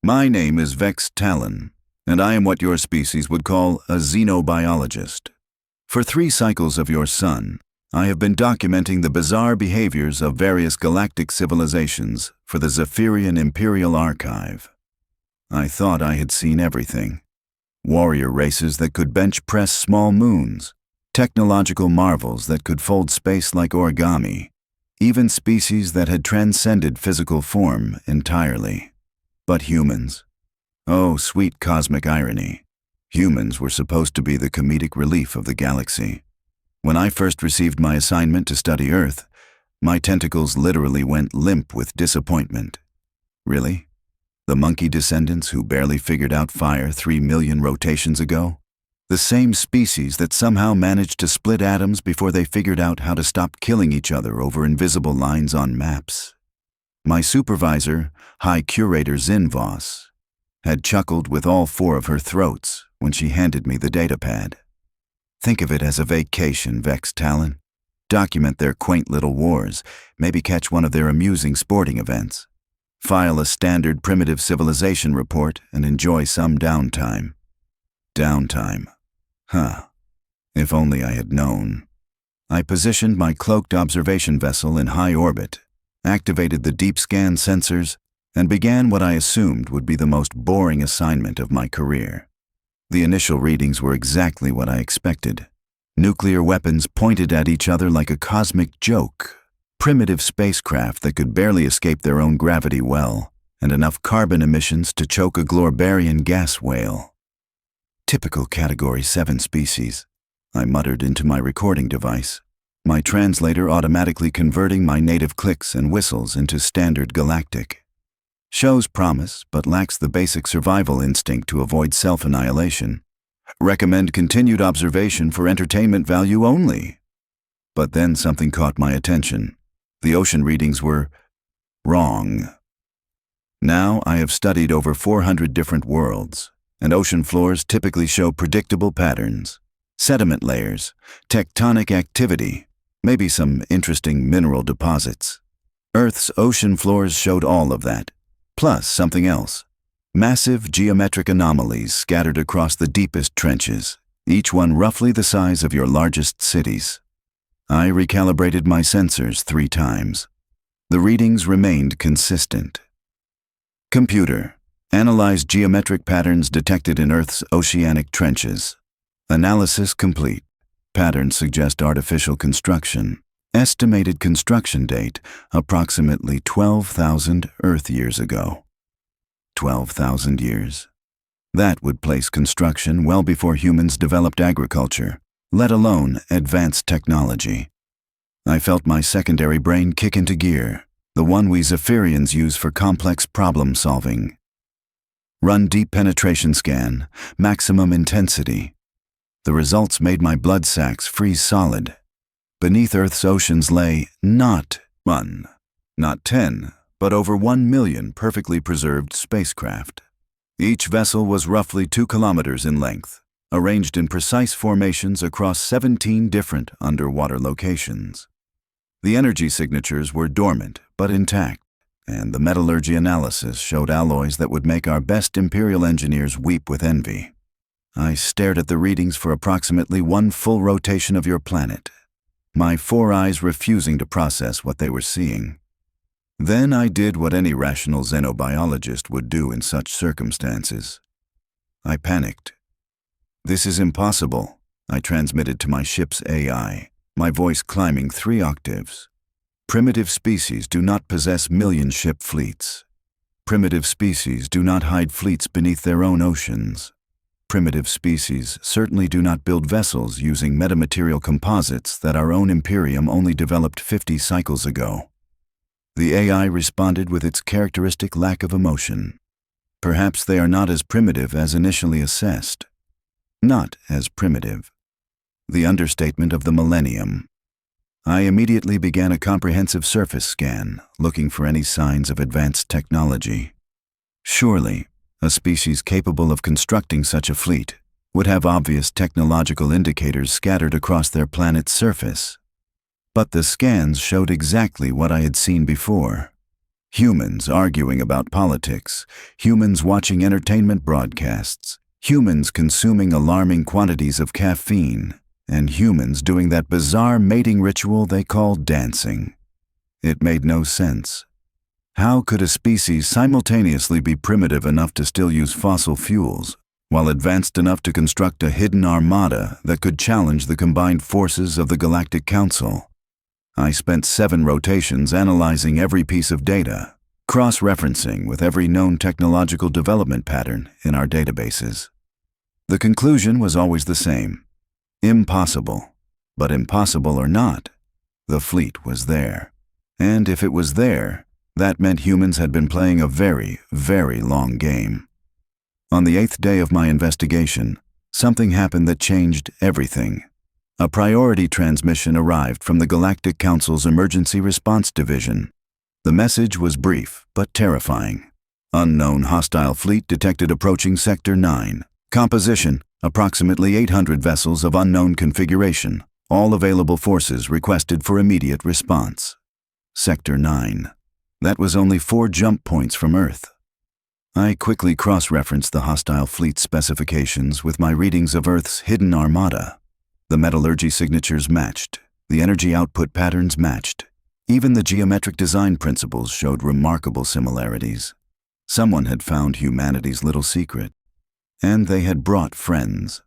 My name is Vex-Talon, and I am what your species would call a xenobiologist. For 3 cycles of your sun, I have been documenting the bizarre behaviors of various galactic civilizations for the Zephyrian Imperial Archive. I thought I had seen everything. Warrior races that could bench press small moons, technological marvels that could fold space like origami, even species that had transcended physical form entirely. But humans? Oh, sweet cosmic irony. Humans were supposed to be the comedic relief of the galaxy. When I first received my assignment to study Earth, my tentacles literally went limp with disappointment. Really? The monkey descendants who barely figured out fire 3 million rotations ago? The same species that somehow managed to split atoms before they figured out how to stop killing each other over invisible lines on maps? My supervisor, High Curator Zinvos, had chuckled with all 4 of her throats when she handed me the datapad. Think of it as a vacation, Vex-Talon. Document their quaint little wars, maybe catch one of their amusing sporting events. File a standard primitive civilization report and enjoy some downtime. Downtime. Huh. If only I had known. I positioned my cloaked observation vessel in high orbit, activated the deep scan sensors, and began what I assumed would be the most boring assignment of my career. The initial readings were exactly what I expected. Nuclear weapons pointed at each other like a cosmic joke, primitive spacecraft that could barely escape their own gravity well, and enough carbon emissions to choke a Glorbarian gas whale. Typical Category 7 species, I muttered into my recording device, my translator automatically converting my native clicks and whistles into standard Galactic. Shows promise, but lacks the basic survival instinct to avoid self-annihilation. Recommend continued observation for entertainment value only. But then something caught my attention. The ocean readings were wrong. Now I have studied over 400 different worlds, and ocean floors typically show predictable patterns. Sediment layers, tectonic activity, maybe some interesting mineral deposits. Earth's ocean floors showed all of that, plus something else. Massive geometric anomalies scattered across the deepest trenches, each one roughly the size of your largest cities. I recalibrated my sensors 3 times. The readings remained consistent. Computer, analyze geometric patterns detected in Earth's oceanic trenches. Analysis complete. Patterns suggest artificial construction. Estimated construction date, approximately 12,000 Earth years ago. 12,000 years. That would place construction well before humans developed agriculture, let alone advanced technology. I felt my secondary brain kick into gear, the one we Zephyrians use for complex problem solving. Run deep penetration scan, maximum intensity. The results made my blood sacs freeze solid. Beneath Earth's oceans lay not 1, not 10, but over 1 million perfectly preserved spacecraft. Each vessel was roughly 2 kilometers in length, arranged in precise formations across 17 different underwater locations. The energy signatures were dormant but intact, and the metallurgy analysis showed alloys that would make our best Imperial engineers weep with envy. I stared at the readings for approximately 1 full rotation of your planet, my 4 eyes refusing to process what they were seeing. Then I did what any rational xenobiologist would do in such circumstances. I panicked. "This is impossible," I transmitted to my ship's AI, my voice climbing 3 octaves. Primitive species do not possess million-ship fleets. Primitive species do not hide fleets beneath their own oceans. Primitive species certainly do not build vessels using metamaterial composites that our own Imperium only developed 50 cycles ago. The AI responded with its characteristic lack of emotion. Perhaps they are not as primitive as initially assessed. Not as primitive. The understatement of the millennium. I immediately began a comprehensive surface scan, looking for any signs of advanced technology. Surely, a species capable of constructing such a fleet would have obvious technological indicators scattered across their planet's surface. But the scans showed exactly what I had seen before. Humans arguing about politics, humans watching entertainment broadcasts, humans consuming alarming quantities of caffeine, and humans doing that bizarre mating ritual they call dancing. It made no sense. How could a species simultaneously be primitive enough to still use fossil fuels, while advanced enough to construct a hidden armada that could challenge the combined forces of the Galactic Council? I spent 7 rotations analyzing every piece of data, cross-referencing with every known technological development pattern in our databases. The conclusion was always the same. Impossible. But impossible or not, the fleet was there. And if it was there, that meant humans had been playing a very, very long game. On the 8th day of my investigation, something happened that changed everything. A priority transmission arrived from the Galactic Council's Emergency Response Division. The message was brief but terrifying. Unknown hostile fleet detected approaching Sector 9. Composition, approximately 800 vessels of unknown configuration. All available forces requested for immediate response. Sector 9. That was only 4 jump points from Earth. I quickly cross-referenced the hostile fleet specifications with my readings of Earth's hidden armada. The metallurgy signatures matched, the energy output patterns matched. Even the geometric design principles showed remarkable similarities. Someone had found humanity's little secret, and they had brought friends.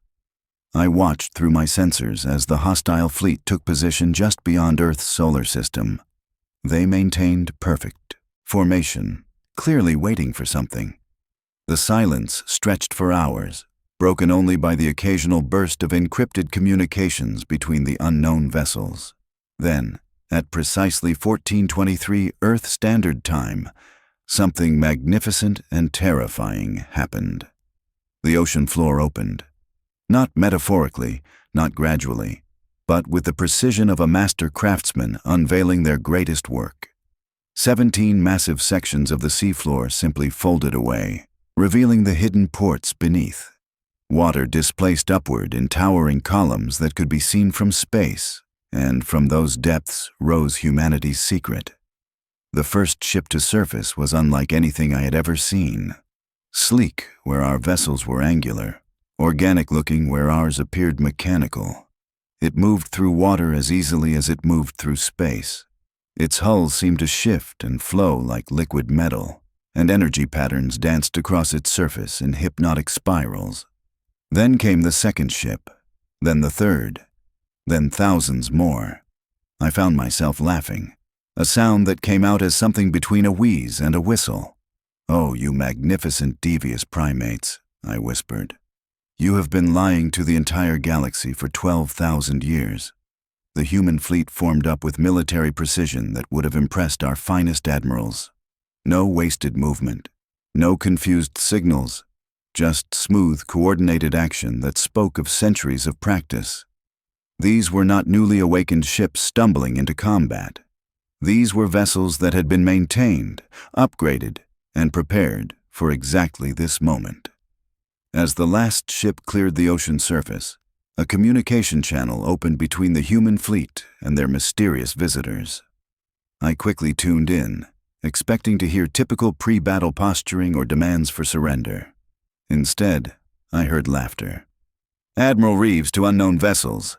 I watched through my sensors as the hostile fleet took position just beyond Earth's solar system. They maintained perfect formation, clearly waiting for something. The silence stretched for hours, broken only by the occasional burst of encrypted communications between the unknown vessels. Then, at precisely 14:23 Earth Standard Time, something magnificent and terrifying happened. The ocean floor opened. Not metaphorically, not gradually, but with the precision of a master craftsman unveiling their greatest work. 17 massive sections of the seafloor simply folded away, revealing the hidden ports beneath. Water displaced upward in towering columns that could be seen from space, and from those depths rose humanity's secret. The first ship to surface was unlike anything I had ever seen. Sleek where our vessels were angular, organic-looking where ours appeared mechanical. It moved through water as easily as it moved through space. Its hull seemed to shift and flow like liquid metal, and energy patterns danced across its surface in hypnotic spirals. Then came the second ship, then the third, then thousands more. I found myself laughing, a sound that came out as something between a wheeze and a whistle. "Oh, you magnificent devious primates," I whispered. "You have been lying to the entire galaxy for 12,000 years. The human fleet formed up with military precision that would have impressed our finest admirals. No wasted movement, no confused signals, just smooth, coordinated action that spoke of centuries of practice. These were not newly awakened ships stumbling into combat. These were vessels that had been maintained, upgraded, and prepared for exactly this moment." As the last ship cleared the ocean surface, a communication channel opened between the human fleet and their mysterious visitors. I quickly tuned in, expecting to hear typical pre-battle posturing or demands for surrender. Instead, I heard laughter. "Admiral Reeves to unknown vessels,"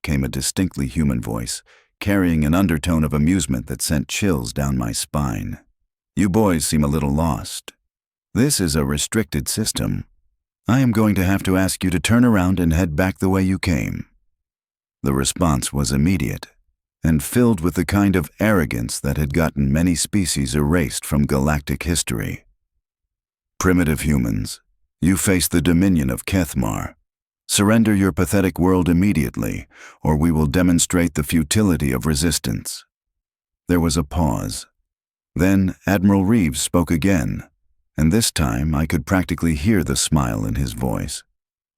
came a distinctly human voice, carrying an undertone of amusement that sent chills down my spine. "You boys seem a little lost. This is a restricted system. I am going to have to ask you to turn around and head back the way you came." The response was immediate, and filled with the kind of arrogance that had gotten many species erased from galactic history. "Primitive humans, you face the dominion of Kethmar. Surrender your pathetic world immediately, or we will demonstrate the futility of resistance." There was a pause. Then Admiral Reeves spoke again, and this time I could practically hear the smile in his voice.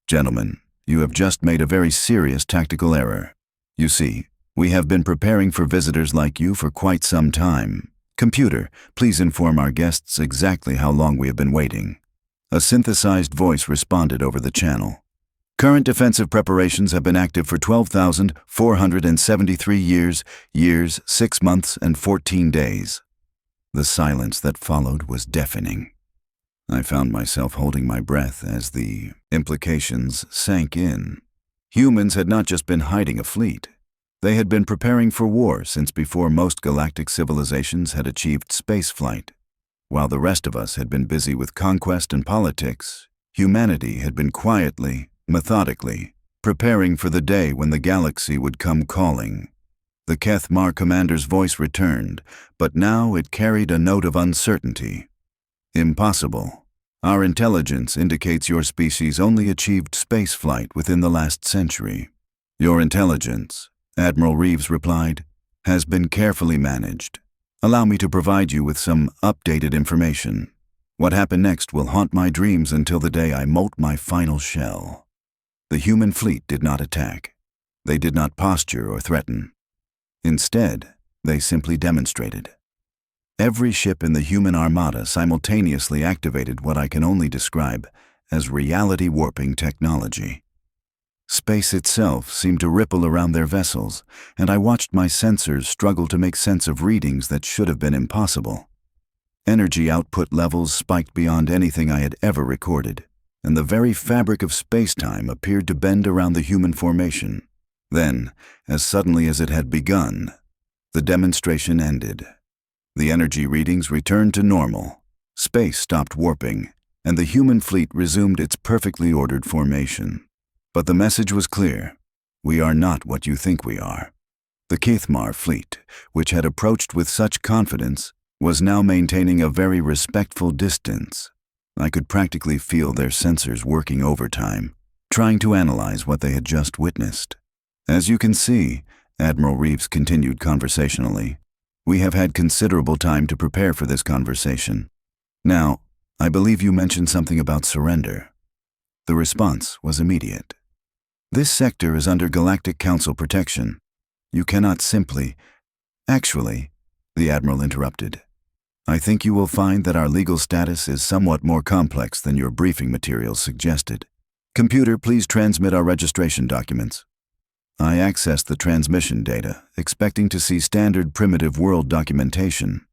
"Gentlemen, you have just made a very serious tactical error. You see, we have been preparing for visitors like you for quite some time. Computer, please inform our guests exactly how long we have been waiting." A synthesized voice responded over the channel. "Current defensive preparations have been active for 12,473 years, 6 months, and 14 days. The silence that followed was deafening. I found myself holding my breath as the implications sank in. Humans had not just been hiding a fleet. They had been preparing for war since before most galactic civilizations had achieved spaceflight. While the rest of us had been busy with conquest and politics, humanity had been quietly, methodically, preparing for the day when the galaxy would come calling. The Kethmar commander's voice returned, but now it carried a note of uncertainty. Impossible. Our intelligence indicates your species only achieved spaceflight within the last century. Your intelligence, Admiral Reeves replied, has been carefully managed. Allow me to provide you with some updated information. What happened next will haunt my dreams until the day I molt my final shell. The human fleet did not attack. They did not posture or threaten. Instead, they simply demonstrated. Every ship in the human armada simultaneously activated what I can only describe as reality-warping technology. Space itself seemed to ripple around their vessels, and I watched my sensors struggle to make sense of readings that should have been impossible. Energy output levels spiked beyond anything I had ever recorded, and the very fabric of space-time appeared to bend around the human formation. Then, as suddenly as it had begun, the demonstration ended. The energy readings returned to normal, space stopped warping, and the human fleet resumed its perfectly ordered formation. But the message was clear. We are not what you think we are. The Kethmar fleet, which had approached with such confidence, was now maintaining a very respectful distance. I could practically feel their sensors working overtime, trying to analyze what they had just witnessed. As you can see, Admiral Reeves continued conversationally, we have had considerable time to prepare for this conversation. Now, I believe you mentioned something about surrender. The response was immediate. This sector is under Galactic Council protection. You cannot simply... Actually, the Admiral interrupted. I think you will find that our legal status is somewhat more complex than your briefing materials suggested. Computer, please transmit our registration documents. I accessed the transmission data, expecting to see standard primitive world documentation.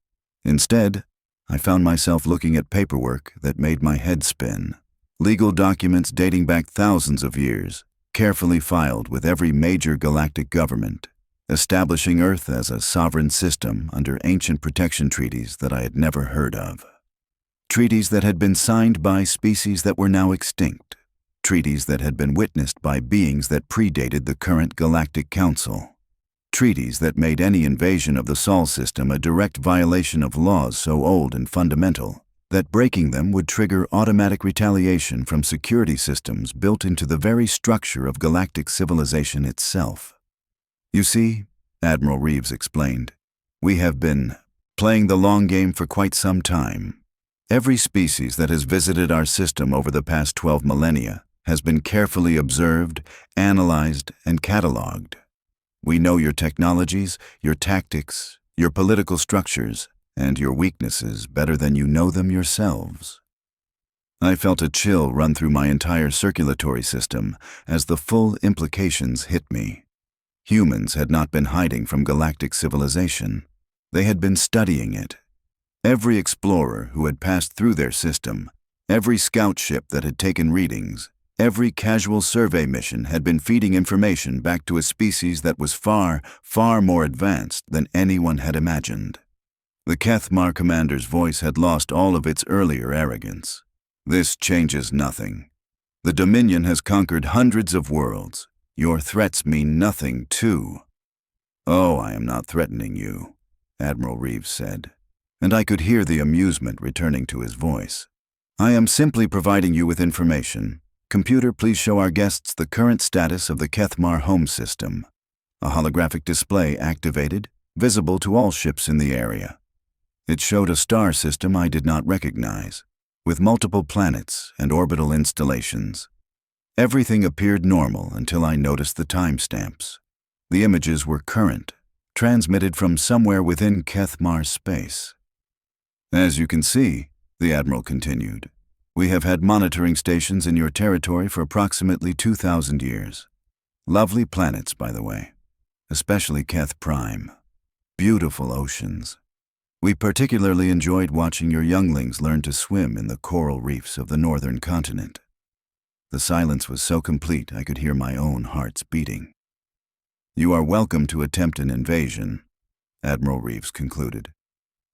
Instead, I found myself looking at paperwork that made my head spin. Legal documents dating back thousands of years, carefully filed with every major galactic government, establishing Earth as a sovereign system under ancient protection treaties that I had never heard of. Treaties that had been signed by species that were now extinct. Treaties that had been witnessed by beings that predated the current Galactic Council. Treaties that made any invasion of the Sol system a direct violation of laws so old and fundamental that breaking them would trigger automatic retaliation from security systems built into the very structure of galactic civilization itself. You see, Admiral Reeves explained, we have been playing the long game for quite some time. Every species that has visited our system over the past 12 millennia has been carefully observed, analyzed, and cataloged. We know your technologies, your tactics, your political structures, and your weaknesses better than you know them yourselves. I felt a chill run through my entire circulatory system as the full implications hit me. Humans had not been hiding from galactic civilization. They had been studying it. Every explorer who had passed through their system, every scout ship that had taken readings, every casual survey mission had been feeding information back to a species that was far, far more advanced than anyone had imagined. The Kethmar commander's voice had lost all of its earlier arrogance. This changes nothing. The Dominion has conquered hundreds of worlds. Your threats mean nothing, too. Oh, I am not threatening you, Admiral Reeves said, and I could hear the amusement returning to his voice. I am simply providing you with information. Computer, please show our guests the current status of the Kethmar home system. A holographic display activated, visible to all ships in the area. It showed a star system I did not recognize, with multiple planets and orbital installations. Everything appeared normal until I noticed the timestamps. The images were current, transmitted from somewhere within Kethmar space. As you can see, the Admiral continued, we have had monitoring stations in your territory for approximately 2,000 years. Lovely planets, by the way, especially Keth Prime. Beautiful oceans. We particularly enjoyed watching your younglings learn to swim in the coral reefs of the northern continent. The silence was so complete I could hear my own heart's beating. You are welcome to attempt an invasion, Admiral Reeves concluded.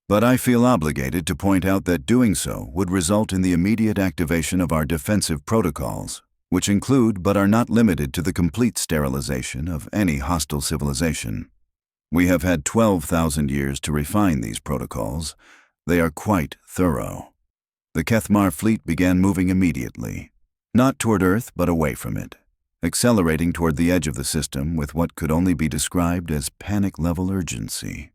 But I feel obligated to point out that doing so would result in the immediate activation of our defensive protocols, which include but are not limited to the complete sterilization of any hostile civilization. We have had 12,000 years to refine these protocols. They are quite thorough. The Kethmar fleet began moving immediately, not toward Earth but away from it, accelerating toward the edge of the system with what could only be described as panic-level urgency.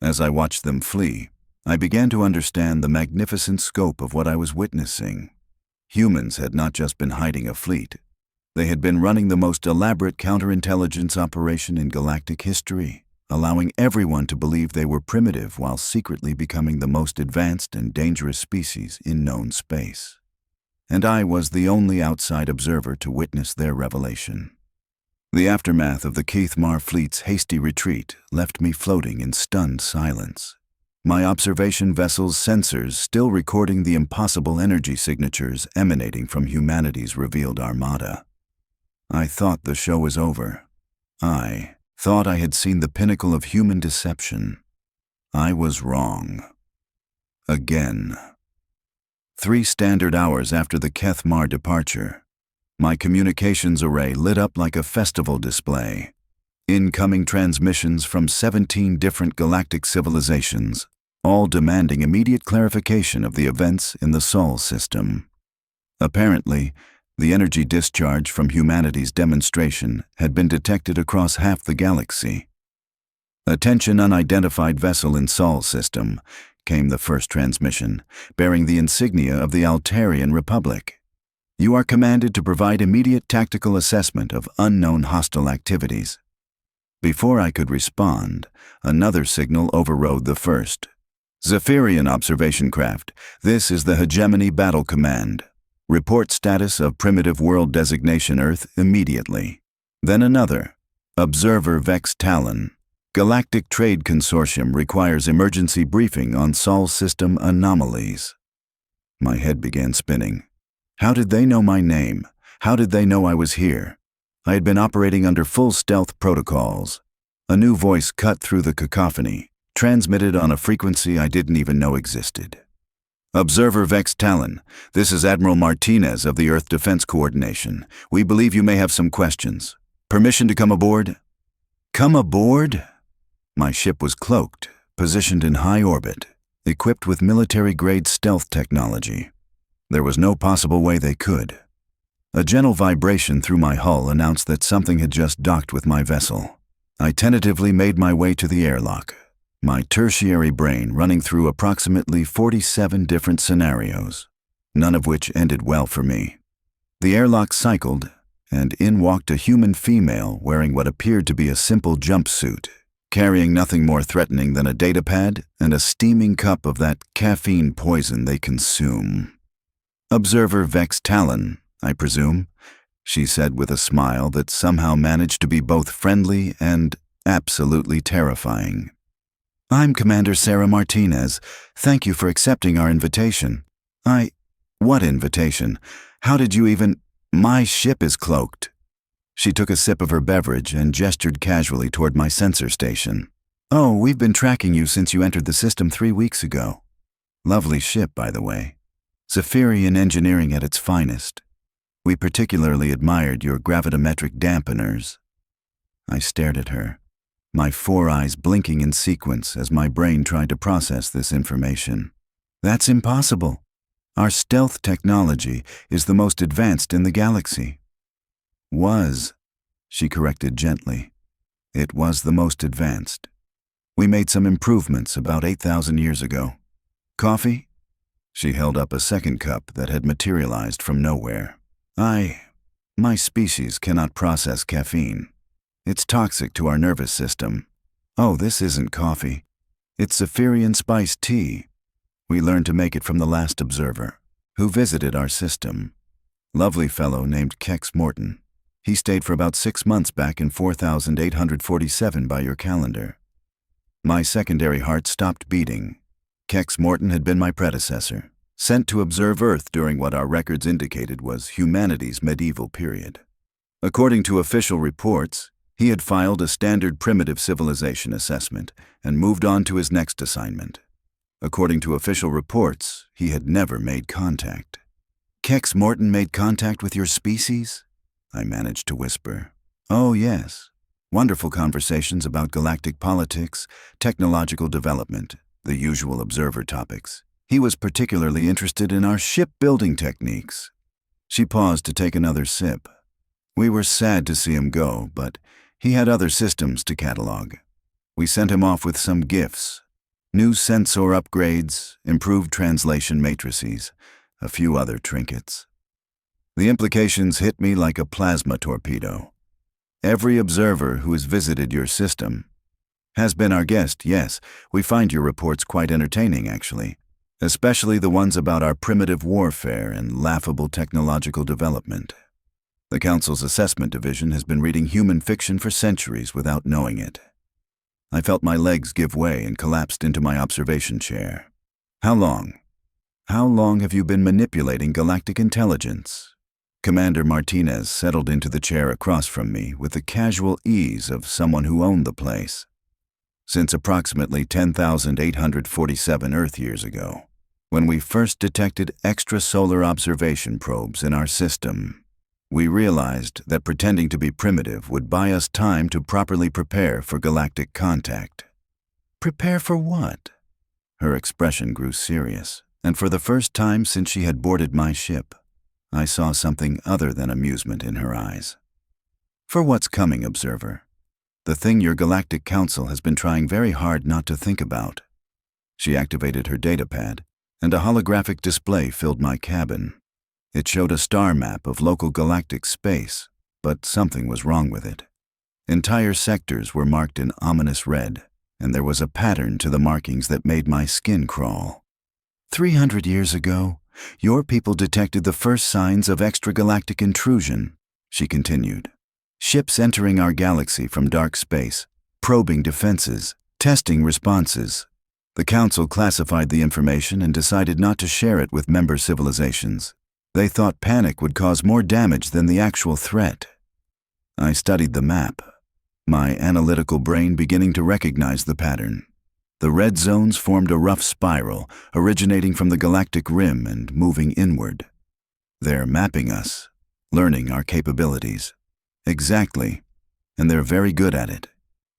As I watched them flee, I began to understand the magnificent scope of what I was witnessing. Humans had not just been hiding a fleet. They had been running the most elaborate counterintelligence operation in galactic history, allowing everyone to believe they were primitive while secretly becoming the most advanced and dangerous species in known space. And I was the only outside observer to witness their revelation. The aftermath of the Kethmar fleet's hasty retreat left me floating in stunned silence, my observation vessel's sensors still recording the impossible energy signatures emanating from humanity's revealed armada. I thought the show was over. I thought I had seen the pinnacle of human deception. I was wrong. Again. 3 standard hours after the Kethmar departure, my communications array lit up like a festival display. Incoming transmissions from 17 different galactic civilizations, all demanding immediate clarification of the events in the Sol system. Apparently, the energy discharge from humanity's demonstration had been detected across half the galaxy. "Attention unidentified vessel in Sol system," came the first transmission, bearing the insignia of the Altarian Republic. "You are commanded to provide immediate tactical assessment of unknown hostile activities." Before I could respond, another signal overrode the first. "Zephyrian observation craft, this is the Hegemony Battle Command. Report status of primitive world designation Earth immediately." Then another. "Observer Vex-Talon. Galactic Trade Consortium requires emergency briefing on Sol system anomalies." My head began spinning. How did they know my name? How did they know I was here? I had been operating under full stealth protocols. A new voice cut through the cacophony, transmitted on a frequency I didn't even know existed. "Observer Vex-Talon, this is Admiral Martinez of the Earth Defense Coordination. We believe you may have some questions. Permission to come aboard?" "Come aboard?" My ship was cloaked, positioned in high orbit, equipped with military-grade stealth technology. There was no possible way they could. A gentle vibration through my hull announced that something had just docked with my vessel. I tentatively made my way to the airlock, my tertiary brain running through approximately 47 different scenarios, none of which ended well for me. The airlock cycled, and in walked a human female wearing what appeared to be a simple jumpsuit, carrying nothing more threatening than a datapad and a steaming cup of that caffeine poison they consume. "Observer Vex-Talon, I presume," she said with a smile that somehow managed to be both friendly and absolutely terrifying. "I'm Commander Sarah Martinez. Thank you for accepting our invitation." What invitation? How did you even— My ship is cloaked." She took a sip of her beverage and gestured casually toward my sensor station. "Oh, we've been tracking you since you entered the system 3 weeks ago. Lovely ship, by the way. Zephyrian engineering at its finest. We particularly admired your gravitometric dampeners." I stared at her, my 4 eyes blinking in sequence as my brain tried to process this information. "That's impossible. Our stealth technology is the most advanced in the galaxy." "Was," she corrected gently. "It was the most advanced. We made some improvements about 8,000 years ago. Coffee?" She held up a second cup that had materialized from nowhere. My species cannot process caffeine. It's toxic to our nervous system." "Oh, this isn't coffee. It's Zephyrian spiced tea. We learned to make it from the last observer, who visited our system. Lovely fellow named Kex Morton. He stayed for about 6 months back in 4847 by your calendar." My secondary heart stopped beating. Kex Morton had been my predecessor, sent to observe Earth during what our records indicated was humanity's medieval period. According to official reports, he had filed a standard primitive civilization assessment and moved on to his next assignment. According to official reports, he had never made contact. Kex Morton made contact with your species? I managed to whisper. Oh, yes. Wonderful conversations about galactic politics, technological development, the usual observer topics. He was particularly interested in our shipbuilding techniques. She paused to take another sip. We were sad to see him go, but he had other systems to catalog. We sent him off with some gifts. New sensor upgrades, improved translation matrices, a few other trinkets. The implications hit me like a plasma torpedo. Every observer who has visited your system has been our guest, yes. We find your reports quite entertaining, actually, especially the ones about our primitive warfare and laughable technological development. The Council's assessment division has been reading human fiction for centuries without knowing it. I felt my legs give way and collapsed into my observation chair. How long have you been manipulating galactic intelligence? Commander Martinez settled into the chair across from me with the casual ease of someone who owned the place. Since approximately 10,847 Earth years ago, when we first detected extrasolar observation probes in our system, we realized that pretending to be primitive would buy us time to properly prepare for galactic contact. Prepare for what? Her expression grew serious, and for the first time since she had boarded my ship, I saw something other than amusement in her eyes. For what's coming, observer. The thing your Galactic Council has been trying very hard not to think about. She activated her datapad, and a holographic display filled my cabin. It showed a star map of local galactic space, but something was wrong with it. Entire sectors were marked in ominous red, and there was a pattern to the markings that made my skin crawl. 300 years ago, your people detected the first signs of extragalactic intrusion, she continued. Ships entering our galaxy from dark space, probing defenses, testing responses. The Council classified the information and decided not to share it with member civilizations. They thought panic would cause more damage than the actual threat. I studied the map, my analytical brain beginning to recognize the pattern. The red zones formed a rough spiral, originating from the galactic rim and moving inward. They're mapping us, learning our capabilities. Exactly, and they're very good at it.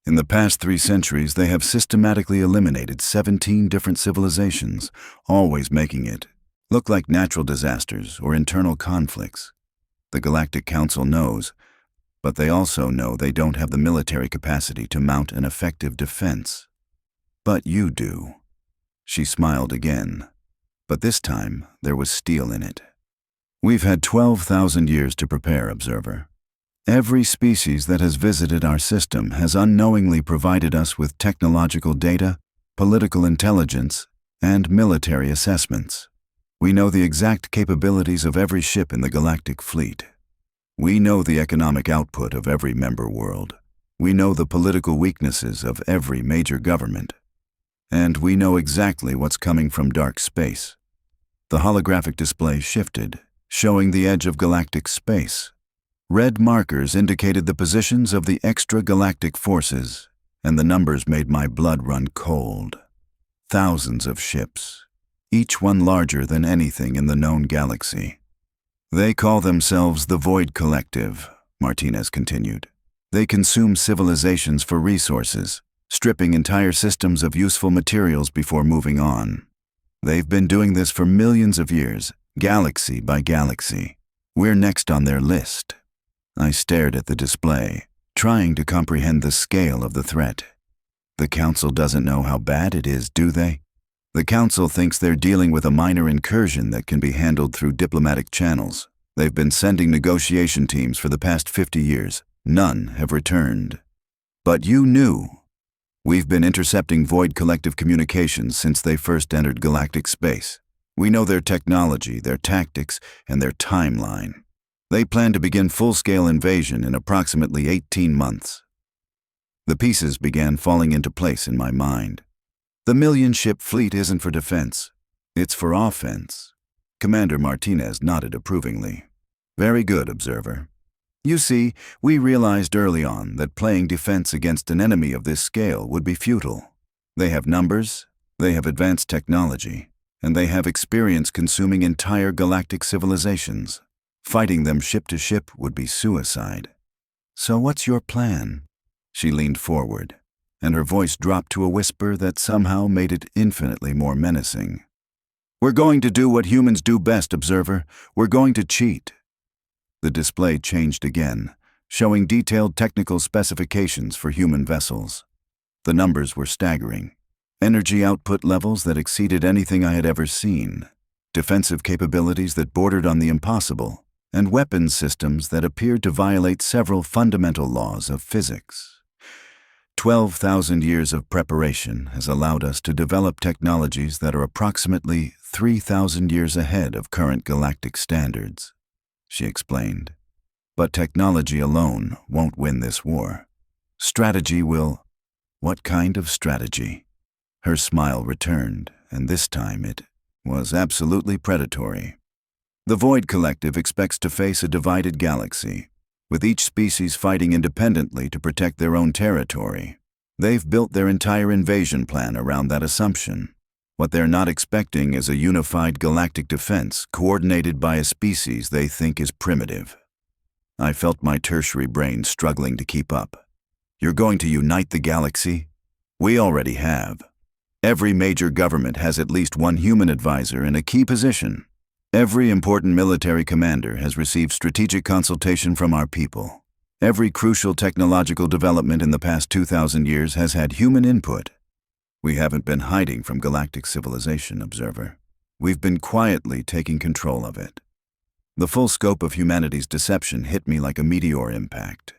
In the past 3 centuries, they have systematically eliminated 17 different civilizations, always making it look like natural disasters or internal conflicts. The Galactic Council knows, but they also know they don't have the military capacity to mount an effective defense. But you do. She smiled again, but this time there was steel in it. We've had 12,000 years to prepare, observer. Every species that has visited our system has unknowingly provided us with technological data, political intelligence, and military assessments. We know the exact capabilities of every ship in the galactic fleet. We know the economic output of every member world. We know the political weaknesses of every major government. And we know exactly what's coming from dark space. The holographic display shifted, showing the edge of galactic space. Red markers indicated the positions of the extragalactic forces, and the numbers made my blood run cold. Thousands of ships, each one larger than anything in the known galaxy. They call themselves the Void Collective, Martinez continued. They consume civilizations for resources, stripping entire systems of useful materials before moving on. They've been doing this for millions of years, galaxy by galaxy. We're next on their list. I stared at the display, trying to comprehend the scale of the threat. The Council doesn't know how bad it is, do they? The Council thinks they're dealing with a minor incursion that can be handled through diplomatic channels. They've been sending negotiation teams for the past 50 years. None have returned. But you knew. We've been intercepting Void Collective communications since they first entered galactic space. We know their technology, their tactics, and their timeline. They plan to begin full-scale invasion in approximately 18 months. The pieces began falling into place in my mind. The million-ship fleet isn't for defense. It's for offense. Commander Martinez nodded approvingly. Very good, Observer. You see, we realized early on that playing defense against an enemy of this scale would be futile. They have numbers, they have advanced technology, and they have experience consuming entire galactic civilizations. Fighting them ship to ship would be suicide. So what's your plan? She leaned forward, and her voice dropped to a whisper that somehow made it infinitely more menacing. We're going to do what humans do best, Observer. We're going to cheat. The display changed again, showing detailed technical specifications for human vessels. The numbers were staggering. Energy output levels that exceeded anything I had ever seen, defensive capabilities that bordered on the impossible, and weapons systems that appeared to violate several fundamental laws of physics. 12,000 years of preparation has allowed us to develop technologies that are approximately 3,000 years ahead of current galactic standards, she explained. But technology alone won't win this war. Strategy will. What kind of strategy? Her smile returned, and this time it was absolutely predatory. The Void Collective expects to face a divided galaxy, with each species fighting independently to protect their own territory. They've built their entire invasion plan around that assumption. What they're not expecting is a unified galactic defense coordinated by a species they think is primitive. I felt my tertiary brain struggling to keep up. You're going to unite the galaxy? We already have. Every major government has at least one human advisor in a key position. Every important military commander has received strategic consultation from our people. Every crucial technological development in the past 2,000 years has had human input. We haven't been hiding from galactic civilization, Observer. We've been quietly taking control of it. The full scope of humanity's deception hit me like a meteor impact.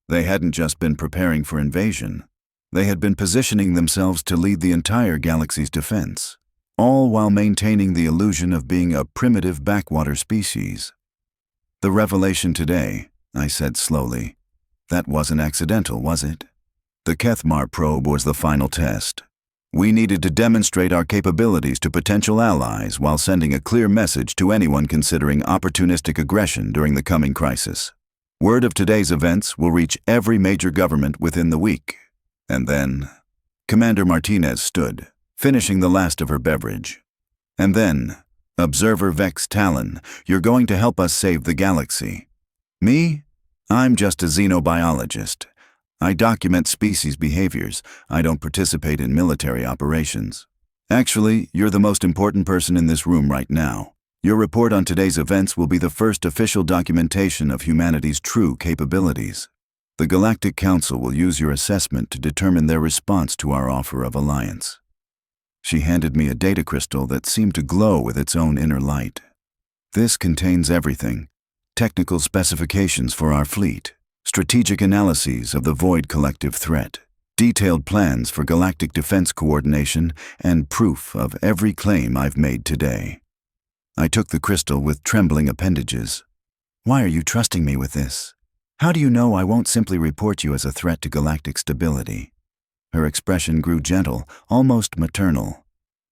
They hadn't just been preparing for invasion. They had been positioning themselves to lead the entire galaxy's defense, all while maintaining the illusion of being a primitive backwater species. The revelation today, I said slowly, that wasn't accidental, was it? The Kethmar probe was the final test. We needed to demonstrate our capabilities to potential allies while sending a clear message to anyone considering opportunistic aggression during the coming crisis. Word of today's events will reach every major government within the week. And then, Commander Martinez stood, finishing the last of her beverage. And then, Observer Vex-Talon, you're going to help us save the galaxy. Me? I'm just a xenobiologist. I document species behaviors. I don't participate in military operations. Actually, you're the most important person in this room right now. Your report on today's events will be the first official documentation of humanity's true capabilities. The Galactic Council will use your assessment to determine their response to our offer of alliance. She handed me a data crystal that seemed to glow with its own inner light. This contains everything: technical specifications for our fleet, strategic analyses of the Void Collective threat, detailed plans for galactic defense coordination, and proof of every claim I've made today. I took the crystal with trembling appendages. Why are you trusting me with this? How do you know I won't simply report you as a threat to galactic stability? Her expression grew gentle, almost maternal.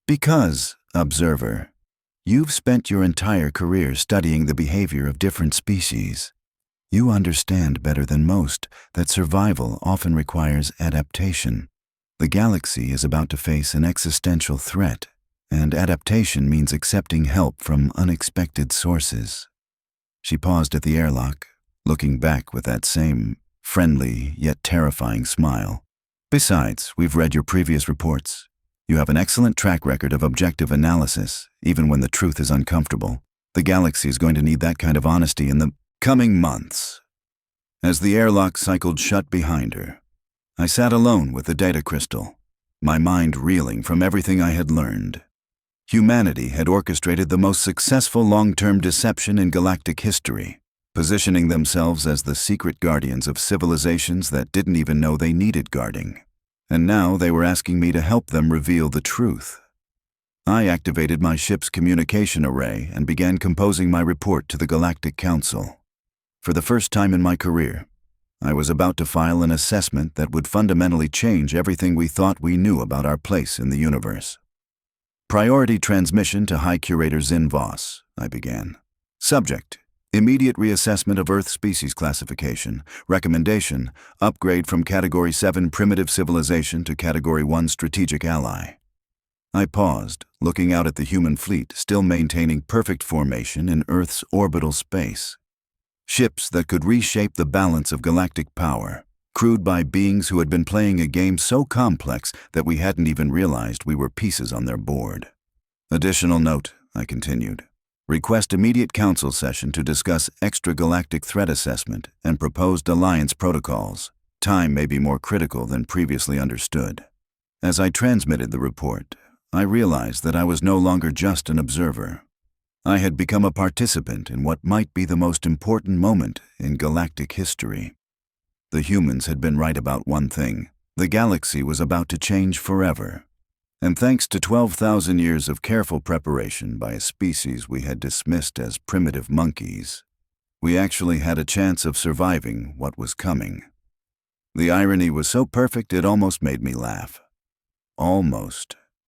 Because, Observer, you've spent your entire career studying the behavior of different species. You understand better than most that survival often requires adaptation. The galaxy is about to face an existential threat, and adaptation means accepting help from unexpected sources. She paused at the airlock, looking back with that same friendly yet terrifying smile. Besides, we've read your previous reports. You have an excellent track record of objective analysis, even when the truth is uncomfortable. The galaxy is going to need that kind of honesty in the coming months. As the airlock cycled shut behind her, I sat alone with the data crystal, my mind reeling from everything I had learned. Humanity had orchestrated the most successful long-term deception in galactic history, positioning themselves as the secret guardians of civilizations that didn't even know they needed guarding. And now they were asking me to help them reveal the truth. I activated my ship's communication array and began composing my report to the Galactic Council. For the first time in my career, I was about to file an assessment that would fundamentally change everything we thought we knew about our place in the universe. Priority transmission to High Curator Zin Voss, I began. Subject: immediate reassessment of Earth species classification. Recommendation: upgrade from Category 7 primitive civilization to Category 1 strategic ally. I paused, looking out at the human fleet still maintaining perfect formation in Earth's orbital space. Ships that could reshape the balance of galactic power, crewed by beings who had been playing a game so complex that we hadn't even realized we were pieces on their board. Additional note, I continued. Request immediate council session to discuss extragalactic threat assessment and proposed alliance protocols. Time may be more critical than previously understood. As I transmitted the report, I realized that I was no longer just an observer. I had become a participant in what might be the most important moment in galactic history. The humans had been right about one thing: the galaxy was about to change forever. And thanks to 12,000 years of careful preparation by a species we had dismissed as primitive monkeys, we actually had a chance of surviving what was coming. The irony was so perfect it almost made me laugh. Almost.